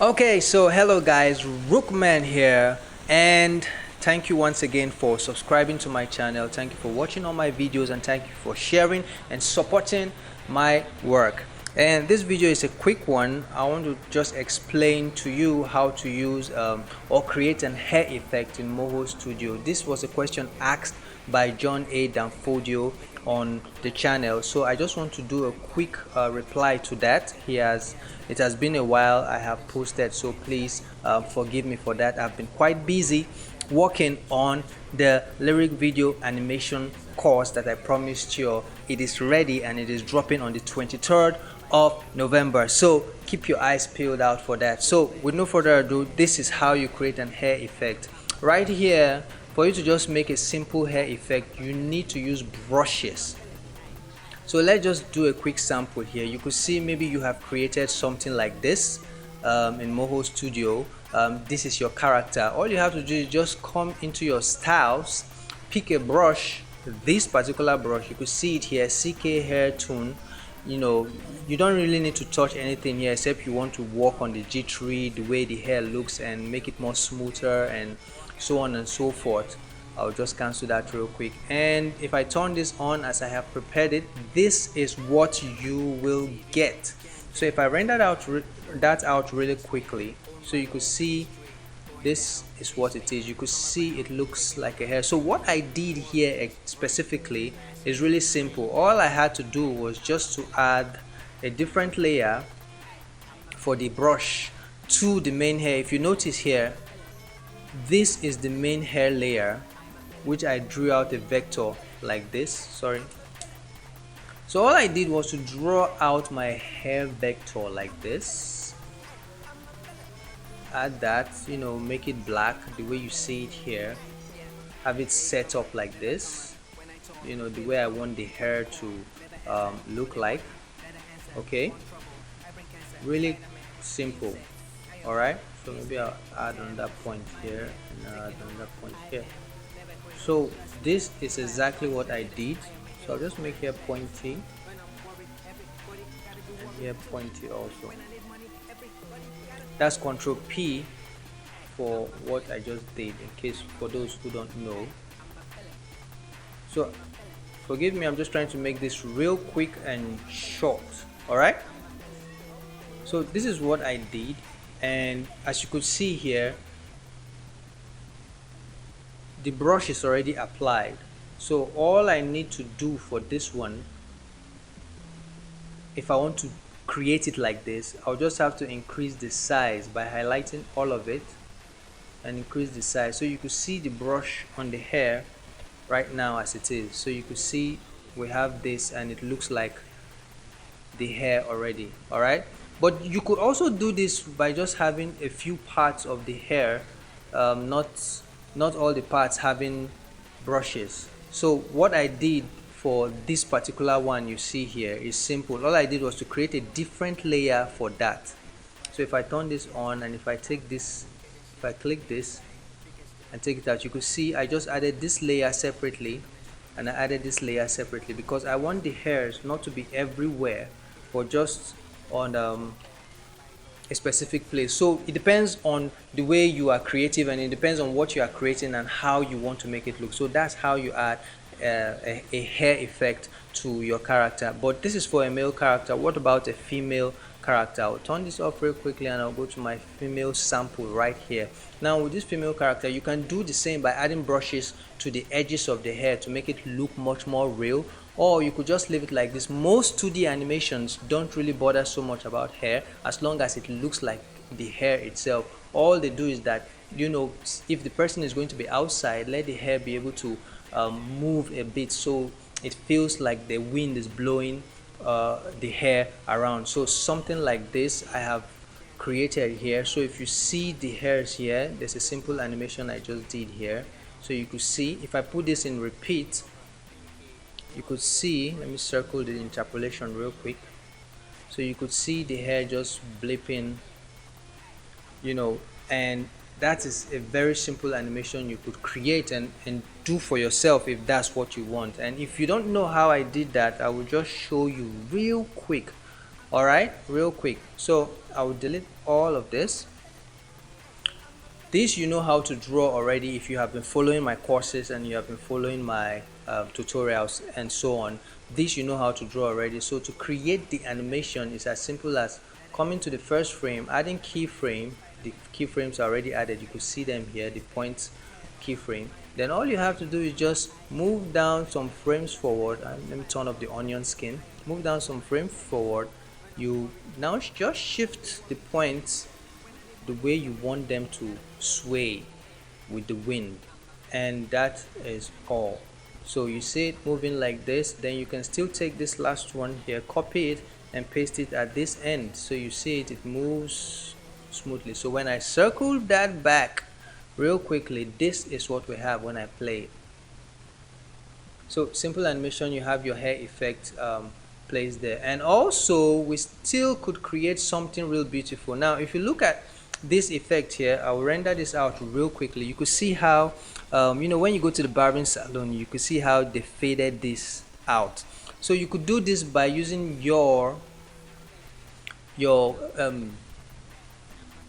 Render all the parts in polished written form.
Okay, so hello guys, Rookman here, and thank you once again for subscribing to my channel. Thank you for watching all my videos, and thank you for sharing and supporting my work. And this video is a quick one. I want to just explain to you how to use or create an hair effect in Moho Studio. This was a question asked by John A Danfodio on the channel, so I just want to do a quick reply to that. It has been a while I have posted, so please forgive me for that. I've been quite busy working on the lyric video animation course that I promised you. It is ready and it is dropping on the 23rd of November, so keep your eyes peeled out for that. So with no further ado, this is how you create an hair effect. Right here, for you to just make a simple hair effect, you need to use brushes. So let's just do a quick sample here. You could see maybe you have created something like this in Moho Studio. This is your character. All you have to do is just come into your styles, pick a brush, this particular brush. You could see it here, CK Hair Tone. You don't really need to touch anything here except you want to work on the G3, the way the hair looks, and make it more smoother and so on and so forth. I'll just cancel that real quick, and if I turn this on as I have prepared it, this is what you will get. So if I render that out really quickly, so you could see this is what it is. You could see it looks like a hair. So what I did here specifically is really simple. All I had to do was just to add a different layer for the brush to the main hair. If you notice here, this is the main hair layer, which I drew out a vector like this. So all I did was to draw out my hair vector like this, add that, make it black the way you see it here, have it set up like this, the way I want the hair to look like. Okay, really simple. All right, so maybe I'll add another point here and add another point here. So this is exactly what I did. So I'll just make here pointy and here pointy also. That's Control P for what I just did, in case for those who don't know. So forgive me, I'm just trying to make this real quick and short. All right, so this is what I did, and as you could see here, the brush is already applied. So all I need to do for this one, if I want to create it like this, I'll just have to increase the size by highlighting all of it and increase the size. So you could see the brush on the hair right now as it is. So you could see we have this and it looks like the hair already. All right, but you could also do this by just having a few parts of the hair, not all the parts having brushes. So what I did for this particular one you see here is simple. All I did was to create a different layer for that. So if I turn this on and if I click this and take it out, you could see I just added this layer separately and I added this layer separately because I want the hairs not to be everywhere but just on a specific place. So it depends on the way you are creative, and it depends on what you are creating and how you want to make it look. So that's how you add a hair effect to your character. But this is for a male character. What about a female character? I'll turn this off real quickly and I'll go to my female sample right here. Now with this female character, you can do the same by adding brushes to the edges of the hair to make it look much more real, or you could just leave it like this. Most 2D animations don't really bother so much about hair as long as it looks like the hair itself. All they do is that, if the person is going to be outside, let the hair be able to move a bit so it feels like the wind is blowing the hair around. So something like this I have created here. So if you see the hairs here, there's a simple animation I just did here. So you could see if I put this in repeat, you could see, let me circle the interpolation real quick, so you could see the hair just blipping, and that is a very simple animation you could create and do for yourself if that's what you want. And if you don't know how I did that, I will just show you real quick. All right, real quick. So I will delete all of this This you know how to draw already if you have been following my courses and you have been following my tutorials and so on. This you know how to draw already. So to create the animation is as simple as coming to the first frame, adding keyframe. The keyframes are already added. You could see them here, the point keyframe. Then all you have to do is just move down some frames forward. And let me turn off the onion skin. Move down some frames forward. You now just shift the points the way you want them to sway with the wind, and that is all. So you see it moving like this, then you can still take this last one here, copy it and paste it at this end, so you see it moves smoothly. So when I circle that back real quickly, this is what we have when I play it. So simple animation, you have your hair effect placed there, and also we still could create something real beautiful. Now if you look at this effect here, I'll render this out real quickly. You could see how you know, when you go to the barbering salon, you could see how they faded this out. So you could do this by using your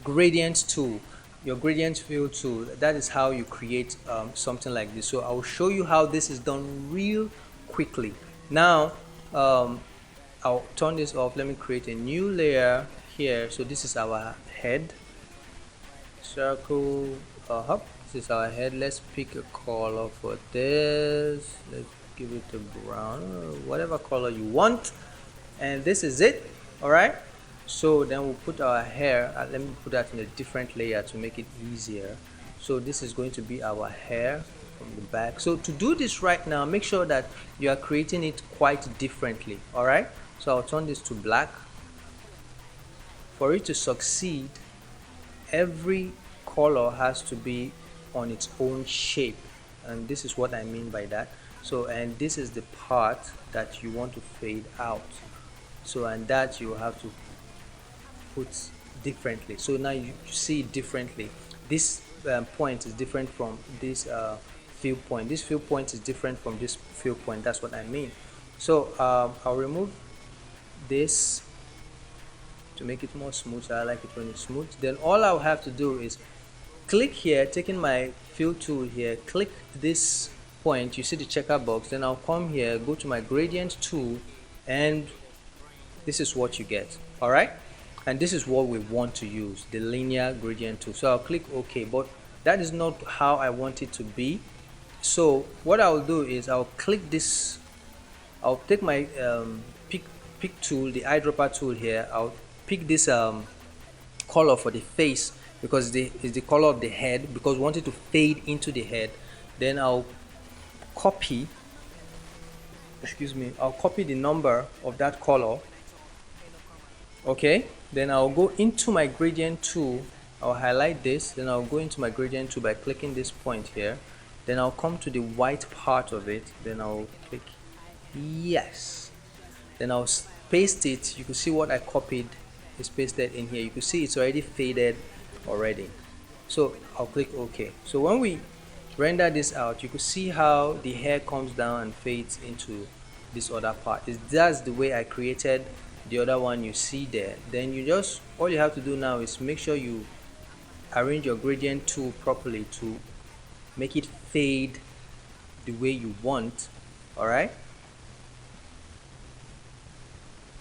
gradient tool, your gradient fill tool. That is how you create something like this. So I will show you how this is done real quickly. Now I'll turn this off. Let me create a new layer here. So this is our head. Circle up. This is our head. Let's pick a color for this. Let's give it a brown, whatever color you want, and this is it. All right, so then we'll put our hair. Let me put that in a different layer to make it easier. So this is going to be our hair from the back. So to do this right now, make sure that you are creating it quite differently. All right, so I'll turn this to black. For it to succeed, every color has to be on its own shape, and this is what I mean by that. So, and this is the part that you want to fade out. So, and that you have to put differently. So now you see it differently. This point is different from this fill point. This fill point is different from this fill point. That's what I mean. So I'll remove this to make it more smooth. I like it when it's smooth. Then all I'll have to do is click here, taking my fill tool here, click this point, you see the checker box, then I'll come here, go to my gradient tool, and this is what you get. All right, and this is what we want to use, the linear gradient tool. So I'll click OK, but that is not how I want it to be. So what I'll do is I'll click this, I'll take my pick tool, the eyedropper tool here. I'll pick this color for the face, because it's the color of the head, because we want it to fade into the head. Then I'll copy, I'll copy the number of that color. Okay, then I'll go into my gradient tool, I'll highlight this, then I'll go into my gradient tool by clicking this point here, then I'll come to the white part of it, then I'll click yes, then I'll paste it. You can see what I copied is pasted in here. You can see it's already faded already. So I'll click OK. So when we render this out, you can see how the hair comes down and fades into this other part. That's the way I created the other one you see there. Then you just, all you have to do now is make sure you arrange your gradient tool properly to make it fade the way you want. All right,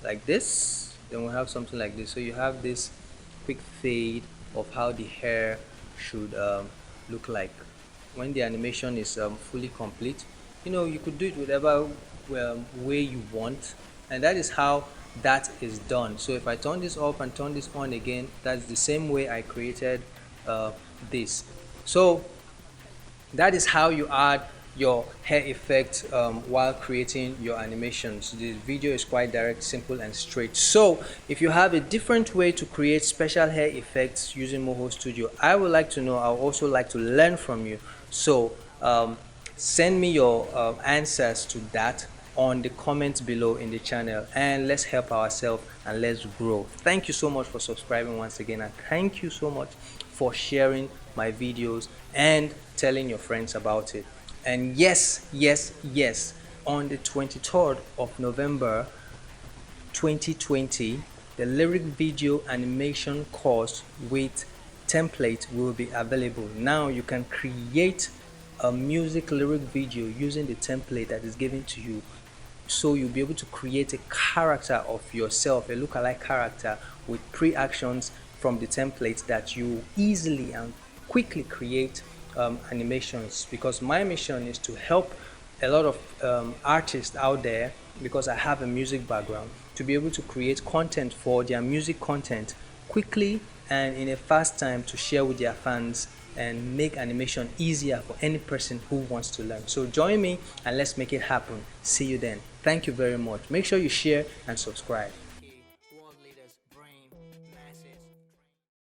like this. Then we'll have something like this. So you have this quick fade of how the hair should look like when the animation is fully complete. You know, you could do it whatever way you want, and that is how that is done. So if I turn this off and turn this on again, that's the same way I created this. So that is how you add your hair effect while creating your animations. This video is quite direct, simple and straight. So if you have a different way to create special hair effects using Moho Studio, I would like to know. I would also like to learn from you. So send me your answers to that on the comments below in the channel, and let's help ourselves and let's grow. Thank you so much for subscribing once again, and thank you so much for sharing my videos and telling your friends about it. And yes, on the 23rd of November 2020, the lyric video animation course with template will be available. Now you can create a music lyric video using the template that is given to you. So you'll be able to create a character of yourself, a lookalike character with pre-actions from the template that you easily and quickly create animations. Because my mission is to help a lot of artists out there, because I have a music background, to be able to create content for their music content quickly and in a fast time to share with their fans and make animation easier for any person who wants to learn. So join me and let's make it happen. See you then. Thank you very much. Make sure you share and subscribe.